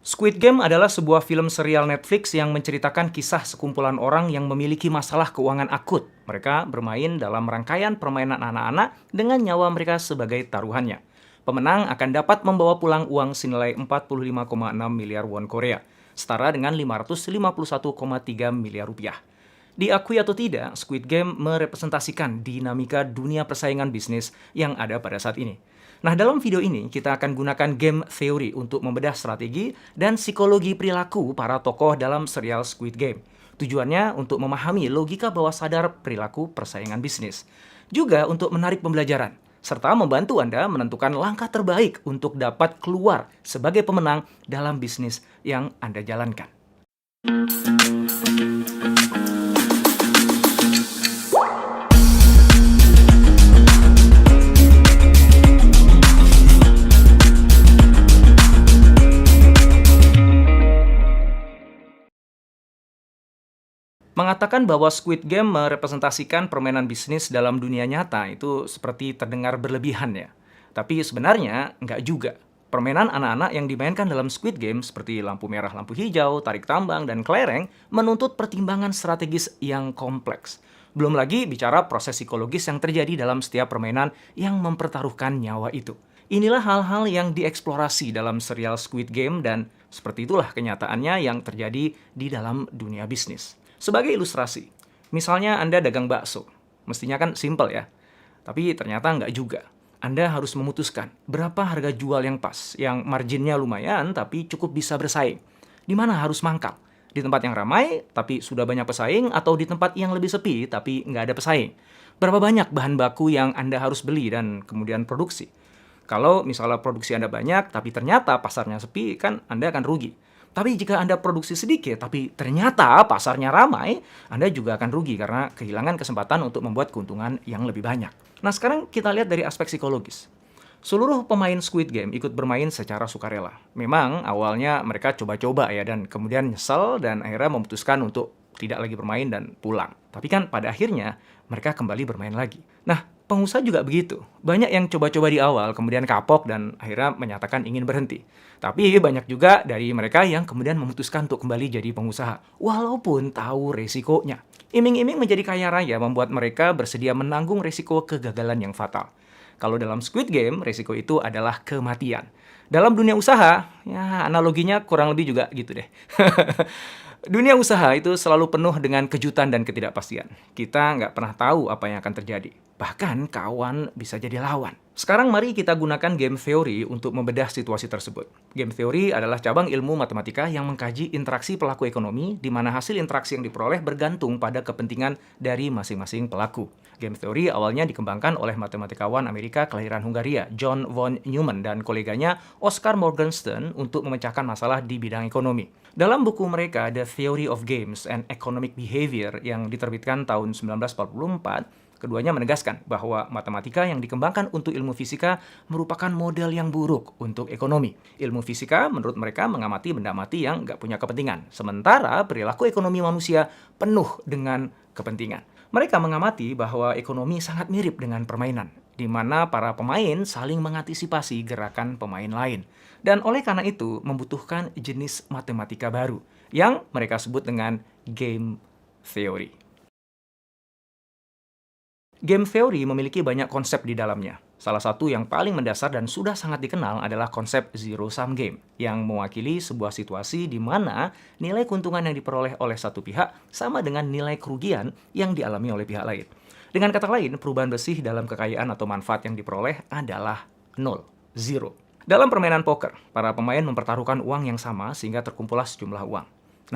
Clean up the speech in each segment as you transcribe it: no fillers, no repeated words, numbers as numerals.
Squid Game adalah sebuah film serial Netflix yang menceritakan kisah sekumpulan orang yang memiliki masalah keuangan akut. Mereka bermain dalam rangkaian permainan anak-anak dengan nyawa mereka sebagai taruhannya. Pemenang akan dapat membawa pulang uang senilai 45,6 miliar won Korea, setara dengan 551,3 miliar rupiah. Diakui atau tidak, Squid Game merepresentasikan dinamika dunia persaingan bisnis yang ada pada saat ini. Nah, dalam video ini kita akan gunakan game theory untuk membedah strategi dan psikologi perilaku para tokoh dalam serial Squid Game. Tujuannya untuk memahami logika bawah sadar perilaku persaingan bisnis. Juga untuk menarik pembelajaran, serta membantu Anda menentukan langkah terbaik untuk dapat keluar sebagai pemenang dalam bisnis yang Anda jalankan. Mengatakan bahwa Squid Game merepresentasikan permainan bisnis dalam dunia nyata itu seperti terdengar berlebihan ya. Tapi sebenarnya nggak juga. Permainan anak-anak yang dimainkan dalam Squid Game seperti lampu merah, lampu hijau, tarik tambang, dan kelereng menuntut pertimbangan strategis yang kompleks. Belum lagi bicara proses psikologis yang terjadi dalam setiap permainan yang mempertaruhkan nyawa itu. Inilah hal-hal yang dieksplorasi dalam serial Squid Game dan seperti itulah kenyataannya yang terjadi di dalam dunia bisnis. Sebagai ilustrasi, misalnya Anda dagang bakso. Mestinya kan simple ya. Tapi ternyata nggak juga. Anda harus memutuskan berapa harga jual yang pas, yang marginnya lumayan tapi cukup bisa bersaing. Di mana harus mangkal? Di tempat yang ramai tapi sudah banyak pesaing atau di tempat yang lebih sepi tapi nggak ada pesaing? Berapa banyak bahan baku yang Anda harus beli dan kemudian produksi? Kalau misalnya produksi Anda banyak tapi ternyata pasarnya sepi, kan Anda akan rugi. Tapi jika Anda produksi sedikit, tapi ternyata pasarnya ramai, Anda juga akan rugi karena kehilangan kesempatan untuk membuat keuntungan yang lebih banyak. Nah, sekarang kita lihat dari aspek psikologis. Seluruh pemain Squid Game ikut bermain secara sukarela. Memang awalnya mereka coba-coba ya, dan kemudian nyesel dan akhirnya memutuskan untuk tidak lagi bermain dan pulang. Tapi kan pada akhirnya mereka kembali bermain lagi. Nah, pengusaha juga begitu. Banyak yang coba-coba di awal, kemudian kapok dan akhirnya menyatakan ingin berhenti. Tapi banyak juga dari mereka yang kemudian memutuskan untuk kembali jadi pengusaha, walaupun tahu resikonya. Iming-iming menjadi kaya raya membuat mereka bersedia menanggung resiko kegagalan yang fatal. Kalau dalam Squid Game, resiko itu adalah kematian. Dalam dunia usaha, ya analoginya kurang lebih juga gitu deh. Dunia usaha itu selalu penuh dengan kejutan dan ketidakpastian. Kita nggak pernah tahu apa yang akan terjadi. Bahkan kawan bisa jadi lawan. Sekarang mari kita gunakan game theory untuk membedah situasi tersebut. Game theory adalah cabang ilmu matematika yang mengkaji interaksi pelaku ekonomi, di mana hasil interaksi yang diperoleh bergantung pada kepentingan dari masing-masing pelaku. Game theory awalnya dikembangkan oleh matematikawan Amerika kelahiran Hungaria, John von Neumann, dan koleganya Oscar Morgenstern untuk memecahkan masalah di bidang ekonomi. Dalam buku mereka, The Theory of Games and Economic Behavior yang diterbitkan tahun 1944, keduanya menegaskan bahwa matematika yang dikembangkan untuk ilmu fisika merupakan model yang buruk untuk ekonomi. Ilmu fisika menurut mereka mengamati benda mati yang nggak punya kepentingan, sementara perilaku ekonomi manusia penuh dengan kepentingan. Mereka mengamati bahwa ekonomi sangat mirip dengan permainan, di mana para pemain saling mengantisipasi gerakan pemain lain. Dan oleh karena itu membutuhkan jenis matematika baru yang mereka sebut dengan game theory. Game theory memiliki banyak konsep di dalamnya. Salah satu yang paling mendasar dan sudah sangat dikenal adalah konsep zero-sum game, yang mewakili sebuah situasi di mana nilai keuntungan yang diperoleh oleh satu pihak sama dengan nilai kerugian yang dialami oleh pihak lain. Dengan kata lain, perubahan bersih dalam kekayaan atau manfaat yang diperoleh adalah nol, zero. Dalam permainan poker, para pemain mempertaruhkan uang yang sama sehingga terkumpullah sejumlah uang.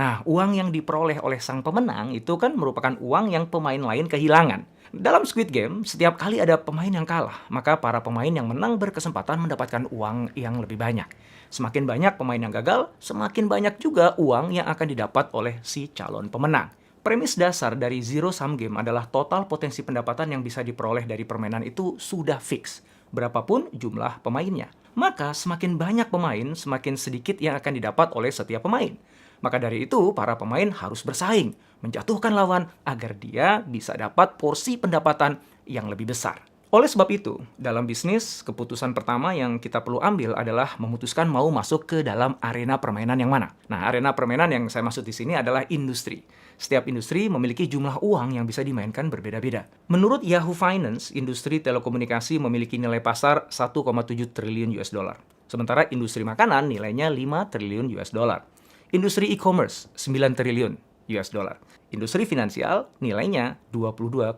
Nah, uang yang diperoleh oleh sang pemenang itu kan merupakan uang yang pemain lain kehilangan. Dalam Squid Game, setiap kali ada pemain yang kalah, maka para pemain yang menang berkesempatan mendapatkan uang yang lebih banyak. Semakin banyak pemain yang gagal, semakin banyak juga uang yang akan didapat oleh si calon pemenang. Premis dasar dari zero-sum game adalah total potensi pendapatan yang bisa diperoleh dari permainan itu sudah fix, berapapun jumlah pemainnya. Maka semakin banyak pemain, semakin sedikit yang akan didapat oleh setiap pemain. Maka dari itu, para pemain harus bersaing, menjatuhkan lawan agar dia bisa dapat porsi pendapatan yang lebih besar. Oleh sebab itu, dalam bisnis, keputusan pertama yang kita perlu ambil adalah memutuskan mau masuk ke dalam arena permainan yang mana. Nah, arena permainan yang saya maksud di sini adalah industri. Setiap industri memiliki jumlah uang yang bisa dimainkan berbeda-beda. Menurut Yahoo Finance, industri telekomunikasi memiliki nilai pasar 1,7 triliun US dollar. Sementara industri makanan nilainya 5 triliun US dollar. Industri e-commerce 9 triliun US dollar. Industri finansial nilainya 22,5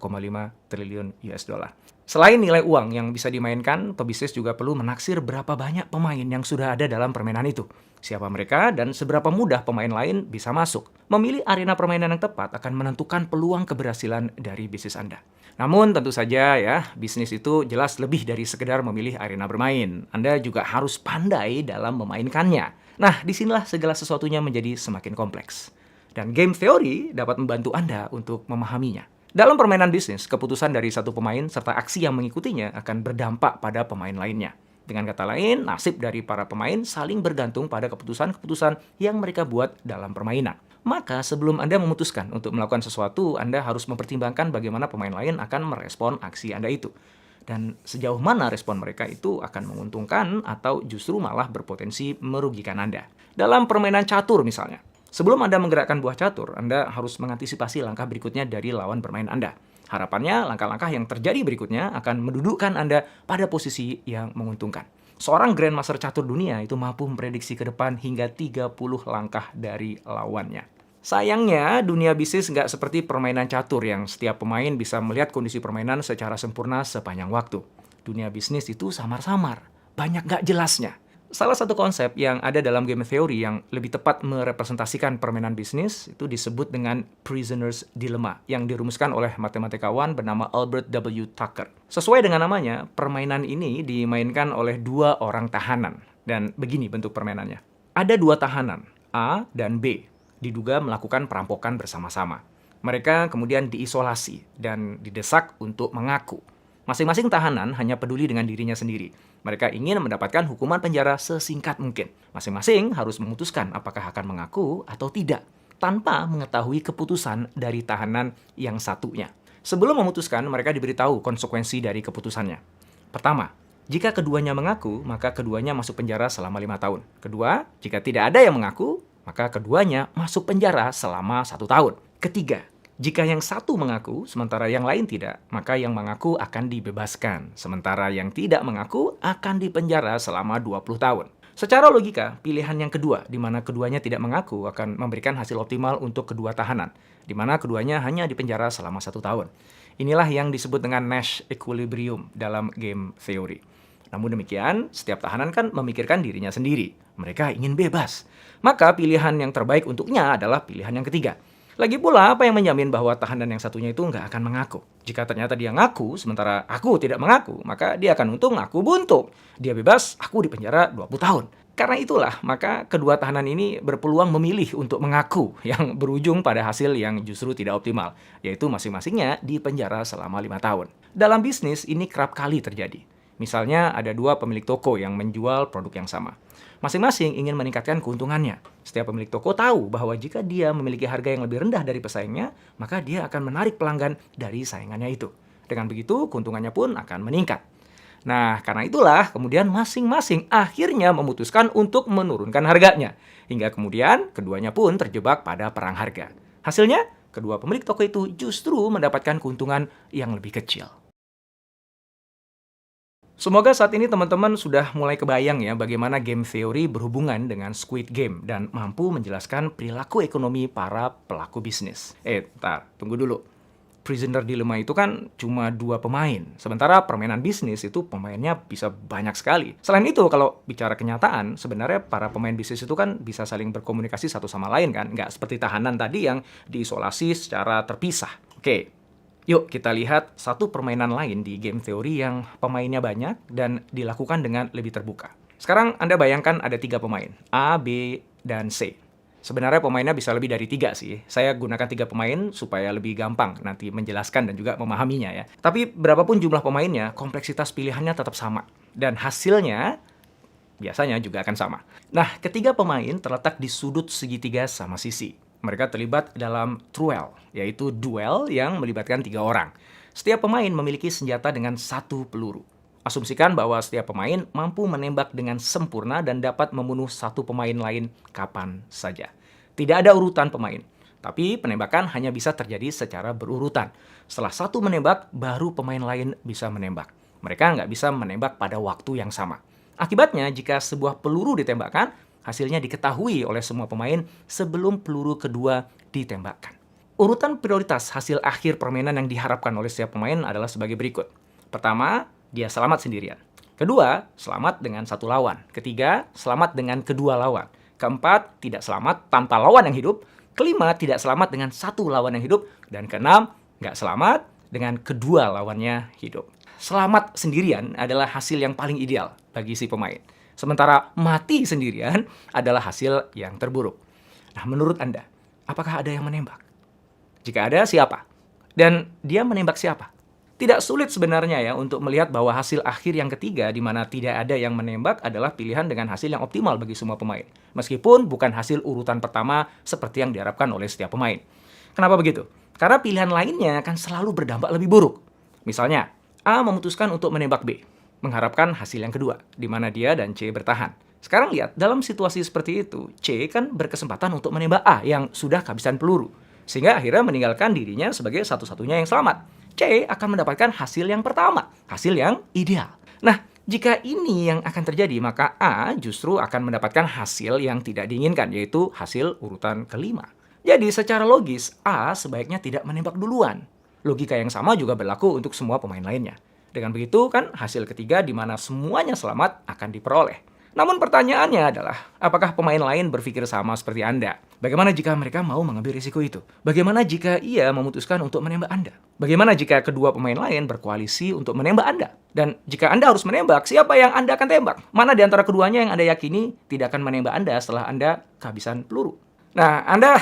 triliun US dollar. Selain nilai uang yang bisa dimainkan, pebisnis juga perlu menaksir berapa banyak pemain yang sudah ada dalam permainan itu. Siapa mereka dan seberapa mudah pemain lain bisa masuk. Memilih arena permainan yang tepat akan menentukan peluang keberhasilan dari bisnis Anda. Namun tentu saja ya, bisnis itu jelas lebih dari sekedar memilih arena bermain. Anda juga harus pandai dalam memainkannya. Nah, disinilah segala sesuatunya menjadi semakin kompleks. Dan game theory dapat membantu Anda untuk memahaminya. Dalam permainan bisnis, keputusan dari satu pemain serta aksi yang mengikutinya akan berdampak pada pemain lainnya. Dengan kata lain, nasib dari para pemain saling bergantung pada keputusan-keputusan yang mereka buat dalam permainan. Maka sebelum Anda memutuskan untuk melakukan sesuatu, Anda harus mempertimbangkan bagaimana pemain lain akan merespon aksi Anda itu. Dan sejauh mana respon mereka itu akan menguntungkan atau justru malah berpotensi merugikan Anda. Dalam permainan catur misalnya, sebelum Anda menggerakkan buah catur, Anda harus mengantisipasi langkah berikutnya dari lawan bermain Anda. Harapannya, langkah-langkah yang terjadi berikutnya akan mendudukkan Anda pada posisi yang menguntungkan. Seorang Grandmaster catur dunia itu mampu memprediksi ke depan hingga 30 langkah dari lawannya. Sayangnya, dunia bisnis nggak seperti permainan catur yang setiap pemain bisa melihat kondisi permainan secara sempurna sepanjang waktu. Dunia bisnis itu samar-samar, banyak nggak jelasnya. Salah satu konsep yang ada dalam game theory yang lebih tepat merepresentasikan permainan bisnis itu disebut dengan prisoner's dilemma yang dirumuskan oleh matematikawan bernama Albert W. Tucker. Sesuai dengan namanya, permainan ini dimainkan oleh dua orang tahanan. Dan begini bentuk permainannya. Ada dua tahanan, A dan B, diduga melakukan perampokan bersama-sama. Mereka kemudian diisolasi dan didesak untuk mengaku. Masing-masing tahanan hanya peduli dengan dirinya sendiri. Mereka ingin mendapatkan hukuman penjara sesingkat mungkin. Masing-masing harus memutuskan apakah akan mengaku atau tidak, tanpa mengetahui keputusan dari tahanan yang satunya. Sebelum memutuskan, mereka diberitahu konsekuensi dari keputusannya. Pertama, jika keduanya mengaku, maka keduanya masuk penjara selama 5 tahun. Kedua, jika tidak ada yang mengaku, maka keduanya masuk penjara selama 1 tahun. Ketiga, jika yang satu mengaku, sementara yang lain tidak, maka yang mengaku akan dibebaskan. Sementara yang tidak mengaku akan dipenjara selama 20 tahun. Secara logika, pilihan yang kedua, di mana keduanya tidak mengaku, akan memberikan hasil optimal untuk kedua tahanan, di mana keduanya hanya dipenjara selama 1 tahun. Inilah yang disebut dengan Nash Equilibrium dalam game theory. Namun demikian, setiap tahanan kan memikirkan dirinya sendiri. Mereka ingin bebas. Maka pilihan yang terbaik untuknya adalah pilihan yang ketiga. Lagi pula, apa yang menjamin bahwa tahanan yang satunya itu nggak akan mengaku? Jika ternyata dia ngaku, sementara aku tidak mengaku, maka dia akan untung, aku buntung. Dia bebas, aku dipenjara 20 tahun. Karena itulah, maka kedua tahanan ini berpeluang memilih untuk mengaku yang berujung pada hasil yang justru tidak optimal, yaitu masing-masingnya dipenjara selama 5 tahun. Dalam bisnis, ini kerap kali terjadi. Misalnya, ada dua pemilik toko yang menjual produk yang sama. Masing-masing ingin meningkatkan keuntungannya. Setiap pemilik toko tahu bahwa jika dia memiliki harga yang lebih rendah dari pesaingnya, maka dia akan menarik pelanggan dari saingannya itu. Dengan begitu, keuntungannya pun akan meningkat. Nah, karena itulah kemudian masing-masing akhirnya memutuskan untuk menurunkan harganya. Hingga kemudian keduanya pun terjebak pada perang harga. Hasilnya, kedua pemilik toko itu justru mendapatkan keuntungan yang lebih kecil. Semoga saat ini teman-teman sudah mulai kebayang ya bagaimana game theory berhubungan dengan Squid Game dan mampu menjelaskan perilaku ekonomi para pelaku bisnis. Tunggu dulu. Prisoner Dilemma itu kan cuma dua pemain. Sementara permainan bisnis itu pemainnya bisa banyak sekali. Selain itu, kalau bicara kenyataan, sebenarnya para pemain bisnis itu kan bisa saling berkomunikasi satu sama lain kan. Nggak seperti tahanan tadi yang diisolasi secara terpisah. Oke. Yuk kita lihat satu permainan lain di game teori yang pemainnya banyak dan dilakukan dengan lebih terbuka. Sekarang Anda bayangkan ada 3 pemain, A, B, dan C. Sebenarnya pemainnya bisa lebih dari 3 sih. Saya gunakan 3 pemain supaya lebih gampang nanti menjelaskan dan juga memahaminya ya. Tapi berapapun jumlah pemainnya, kompleksitas pilihannya tetap sama. Dan hasilnya biasanya juga akan sama. Nah, ketiga pemain terletak di sudut segitiga sama sisi. Mereka terlibat dalam truel, yaitu duel yang melibatkan 3 orang. Setiap pemain memiliki senjata dengan satu peluru. Asumsikan bahwa setiap pemain mampu menembak dengan sempurna dan dapat membunuh satu pemain lain kapan saja. Tidak ada urutan pemain, tapi penembakan hanya bisa terjadi secara berurutan. Setelah satu menembak, baru pemain lain bisa menembak. Mereka nggak bisa menembak pada waktu yang sama. Akibatnya, jika sebuah peluru ditembakkan, hasilnya diketahui oleh semua pemain sebelum peluru kedua ditembakkan. Urutan prioritas hasil akhir permainan yang diharapkan oleh setiap pemain adalah sebagai berikut. Pertama, dia selamat sendirian. Kedua, selamat dengan satu lawan. Ketiga, selamat dengan kedua lawan. Keempat, tidak selamat tanpa lawan yang hidup. Kelima, tidak selamat dengan satu lawan yang hidup. Dan keenam, nggak selamat dengan kedua lawannya hidup. Selamat sendirian adalah hasil yang paling ideal bagi si pemain. Sementara mati sendirian adalah hasil yang terburuk. Nah, menurut Anda, apakah ada yang menembak? Jika ada, siapa? Dan dia menembak siapa? Tidak sulit sebenarnya ya untuk melihat bahwa hasil akhir yang ketiga di mana tidak ada yang menembak adalah pilihan dengan hasil yang optimal bagi semua pemain. Meskipun bukan hasil urutan pertama seperti yang diharapkan oleh setiap pemain. Kenapa begitu? Karena pilihan lainnya akan selalu berdampak lebih buruk. Misalnya, A memutuskan untuk menembak B, mengharapkan hasil yang kedua, di mana dia dan C bertahan. Sekarang lihat, dalam situasi seperti itu, C kan berkesempatan untuk menembak A yang sudah kehabisan peluru, sehingga akhirnya meninggalkan dirinya sebagai satu-satunya yang selamat. C akan mendapatkan hasil yang pertama, hasil yang ideal. Nah, jika ini yang akan terjadi, maka A justru akan mendapatkan hasil yang tidak diinginkan, yaitu hasil urutan kelima. Jadi secara logis, A sebaiknya tidak menembak duluan. Logika yang sama juga berlaku untuk semua pemain lainnya. Dengan begitu kan hasil ketiga di mana semuanya selamat akan diperoleh. Namun pertanyaannya adalah, apakah pemain lain berpikir sama seperti Anda? Bagaimana jika mereka mau mengambil risiko itu? Bagaimana jika ia memutuskan untuk menembak Anda? Bagaimana jika kedua pemain lain berkoalisi untuk menembak Anda? Dan jika Anda harus menembak, siapa yang Anda akan tembak? Mana di antara keduanya yang Anda yakini tidak akan menembak Anda setelah Anda kehabisan peluru? Nah, Anda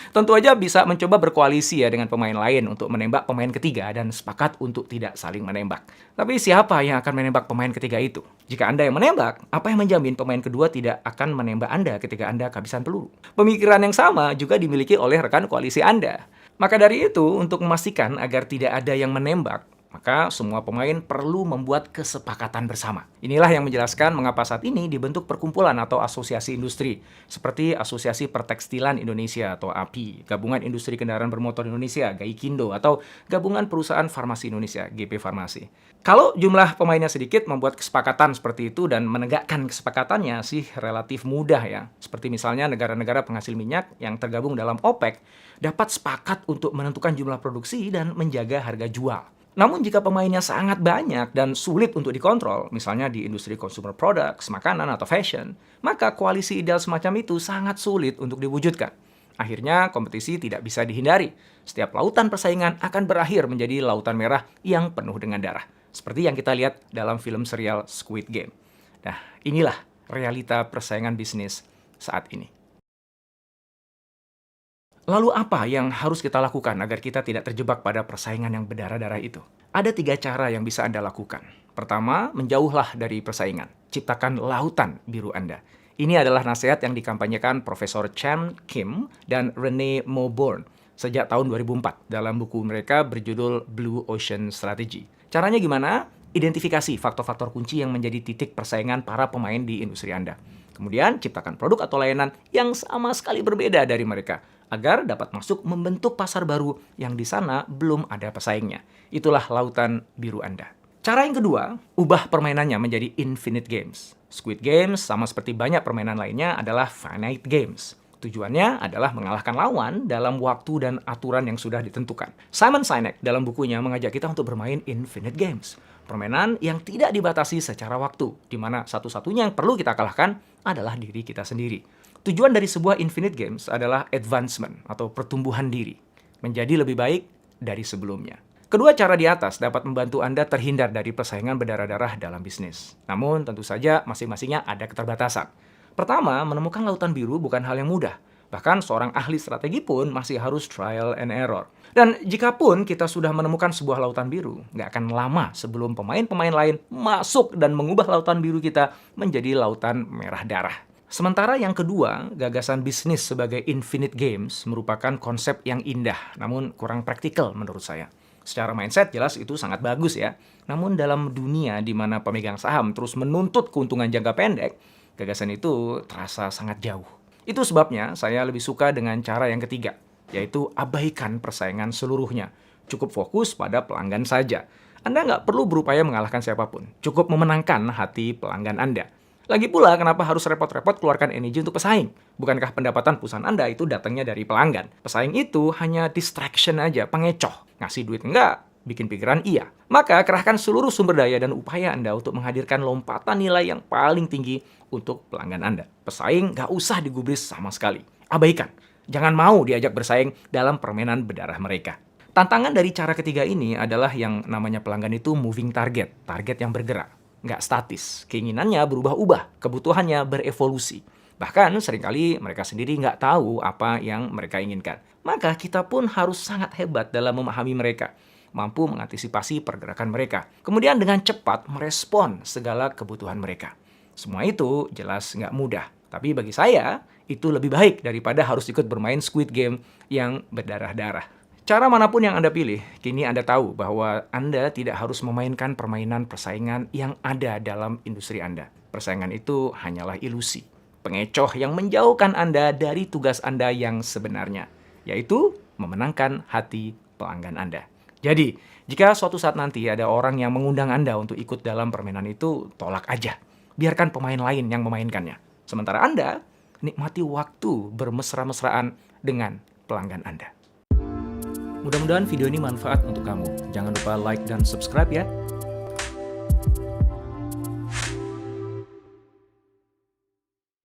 tentu aja bisa mencoba berkoalisi ya dengan pemain lain untuk menembak pemain ketiga dan sepakat untuk tidak saling menembak. Tapi siapa yang akan menembak pemain ketiga itu? Jika Anda yang menembak, apa yang menjamin pemain kedua tidak akan menembak Anda ketika Anda kehabisan peluru? Pemikiran yang sama juga dimiliki oleh rekan koalisi Anda. Maka dari itu, untuk memastikan agar tidak ada yang menembak, maka semua pemain perlu membuat kesepakatan bersama. Inilah yang menjelaskan mengapa saat ini dibentuk perkumpulan atau asosiasi industri, seperti Asosiasi Pertekstilan Indonesia atau API, Gabungan Industri Kendaraan Bermotor Indonesia, GAIKINDO, atau Gabungan Perusahaan Farmasi Indonesia, GP Farmasi. Kalau jumlah pemainnya sedikit, membuat kesepakatan seperti itu dan menegakkan kesepakatannya sih relatif mudah ya. Seperti misalnya negara-negara penghasil minyak yang tergabung dalam OPEC dapat sepakat untuk menentukan jumlah produksi dan menjaga harga jual. Namun jika pemainnya sangat banyak dan sulit untuk dikontrol, misalnya di industri consumer products, makanan, atau fashion, maka koalisi ideal semacam itu sangat sulit untuk diwujudkan. Akhirnya kompetisi tidak bisa dihindari. Setiap lautan persaingan akan berakhir menjadi lautan merah yang penuh dengan darah. Seperti yang kita lihat dalam film serial Squid Game. Nah, inilah realita persaingan bisnis saat ini. Lalu apa yang harus kita lakukan agar kita tidak terjebak pada persaingan yang berdarah-darah itu? Ada 3 cara yang bisa Anda lakukan. Pertama, menjauhlah dari persaingan. Ciptakan lautan biru Anda. Ini adalah nasihat yang dikampanyekan Profesor Chan Kim dan Rene Mauborgne sejak tahun 2004 dalam buku mereka berjudul Blue Ocean Strategy. Caranya gimana? Identifikasi faktor-faktor kunci yang menjadi titik persaingan para pemain di industri Anda. Kemudian, ciptakan produk atau layanan yang sama sekali berbeda dari mereka, agar dapat masuk membentuk pasar baru yang di sana belum ada pesaingnya. Itulah lautan biru Anda. Cara yang kedua, ubah permainannya menjadi infinite games. Squid Games, sama seperti banyak permainan lainnya, adalah finite games. Tujuannya adalah mengalahkan lawan dalam waktu dan aturan yang sudah ditentukan. Simon Sinek dalam bukunya mengajak kita untuk bermain infinite games. Permainan yang tidak dibatasi secara waktu, di mana satu-satunya yang perlu kita kalahkan adalah diri kita sendiri. Tujuan dari sebuah infinite games adalah advancement atau pertumbuhan diri, menjadi lebih baik dari sebelumnya. Kedua cara di atas dapat membantu Anda terhindar dari persaingan berdarah-darah dalam bisnis. Namun tentu saja masing-masingnya ada keterbatasan. Pertama, menemukan lautan biru bukan hal yang mudah. Bahkan seorang ahli strategi pun masih harus trial and error. Dan jikapun kita sudah menemukan sebuah lautan biru, nggak akan lama sebelum pemain-pemain lain masuk dan mengubah lautan biru kita menjadi lautan merah darah. Sementara yang kedua, gagasan bisnis sebagai infinite games merupakan konsep yang indah, namun kurang praktikal menurut saya. Secara mindset jelas itu sangat bagus ya. Namun dalam dunia di mana pemegang saham terus menuntut keuntungan jangka pendek, gagasan itu terasa sangat jauh. Itu sebabnya saya lebih suka dengan cara yang ketiga, yaitu abaikan persaingan seluruhnya. Cukup fokus pada pelanggan saja. Anda nggak perlu berupaya mengalahkan siapapun. Cukup memenangkan hati pelanggan Anda. Lagi pula, kenapa harus repot-repot keluarkan energi untuk pesaing? Bukankah pendapatan perusahaan Anda itu datangnya dari pelanggan? Pesaing itu hanya distraction aja, pengecoh. Ngasih duit enggak, bikin pikiran iya. Maka kerahkan seluruh sumber daya dan upaya Anda untuk menghadirkan lompatan nilai yang paling tinggi untuk pelanggan Anda. Pesaing nggak usah digubris sama sekali. Abaikan. Jangan mau diajak bersaing dalam permainan berdarah mereka. Tantangan dari cara ketiga ini adalah yang namanya pelanggan itu moving target, target yang bergerak. Nggak statis. Keinginannya berubah-ubah, kebutuhannya berevolusi. Bahkan seringkali mereka sendiri nggak tahu apa yang mereka inginkan. Maka kita pun harus sangat hebat dalam memahami mereka, mampu mengantisipasi pergerakan mereka, kemudian dengan cepat merespon segala kebutuhan mereka. Semua itu jelas nggak mudah, tapi bagi saya itu lebih baik daripada harus ikut bermain Squid Game yang berdarah-darah. Cara manapun yang Anda pilih, kini Anda tahu bahwa Anda tidak harus memainkan permainan persaingan yang ada dalam industri Anda. Persaingan itu hanyalah ilusi, pengecoh yang menjauhkan Anda dari tugas Anda yang sebenarnya, yaitu memenangkan hati pelanggan Anda. Jadi, jika suatu saat nanti ada orang yang mengundang Anda untuk ikut dalam permainan itu, tolak aja. Biarkan pemain lain yang memainkannya. Sementara Anda, nikmati waktu bermesra-mesraan dengan pelanggan Anda. Mudah-mudahan video ini manfaat untuk kamu. Jangan lupa like dan subscribe ya.